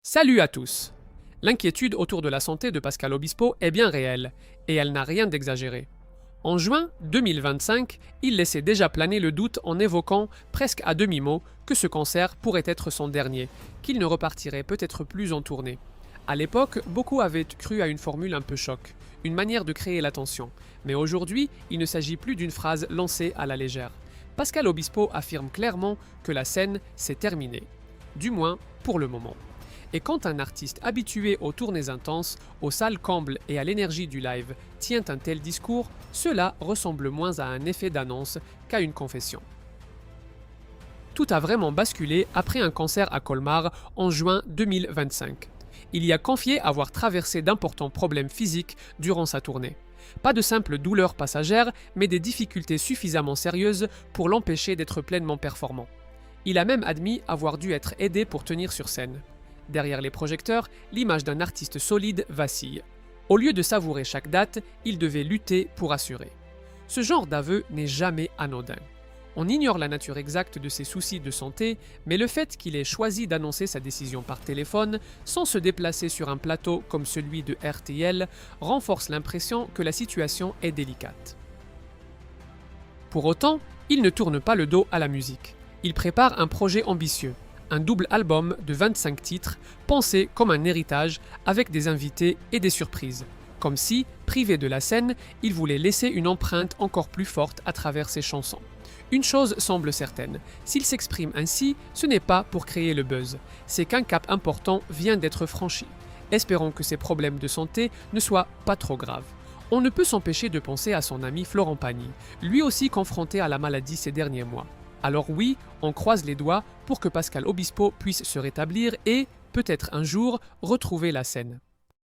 Salut à tous! L'inquiétude autour de la santé de Pascal Obispo est bien réelle, et elle n'a rien d'exagéré. En juin 2025, il laissait déjà planer le doute en évoquant, presque à demi-mot, que ce cancer pourrait être son dernier, qu'il ne repartirait peut-être plus en tournée. À l'époque, beaucoup avaient cru à une formule un peu choc, une manière de créer l'attention, mais aujourd'hui, il ne s'agit plus d'une phrase lancée à la légère. Pascal Obispo affirme clairement que la scène s'est terminée, du moins pour le moment. Et quand un artiste habitué aux tournées intenses, aux salles combles et à l'énergie du live tient un tel discours, cela ressemble moins à un effet d'annonce qu'à une confession. Tout a vraiment basculé après un concert à Colmar en juin 2025. Il y a confié avoir traversé d'importants problèmes physiques durant sa tournée. Pas de simples douleurs passagères, mais des difficultés suffisamment sérieuses pour l'empêcher d'être pleinement performant. Il a même admis avoir dû être aidé pour tenir sur scène. Derrière les projecteurs, l'image d'un artiste solide vacille. Au lieu de savourer chaque date, il devait lutter pour assurer. Ce genre d'aveu n'est jamais anodin. On ignore la nature exacte de ses soucis de santé, mais le fait qu'il ait choisi d'annoncer sa décision par téléphone, sans se déplacer sur un plateau comme celui de RTL, renforce l'impression que la situation est délicate. Pour autant, il ne tourne pas le dos à la musique. Il prépare un projet ambitieux. Un double album de 25 titres, pensé comme un héritage avec des invités et des surprises. Comme si, privé de la scène, il voulait laisser une empreinte encore plus forte à travers ses chansons. Une chose semble certaine, s'il s'exprime ainsi, ce n'est pas pour créer le buzz, c'est qu'un cap important vient d'être franchi. Espérons que ses problèmes de santé ne soient pas trop graves. On ne peut s'empêcher de penser à son ami Florent Pagny, lui aussi confronté à la maladie ces derniers mois. Alors oui, on croise les doigts pour que Pascal Obispo puisse se rétablir et, peut-être un jour, retrouver la scène.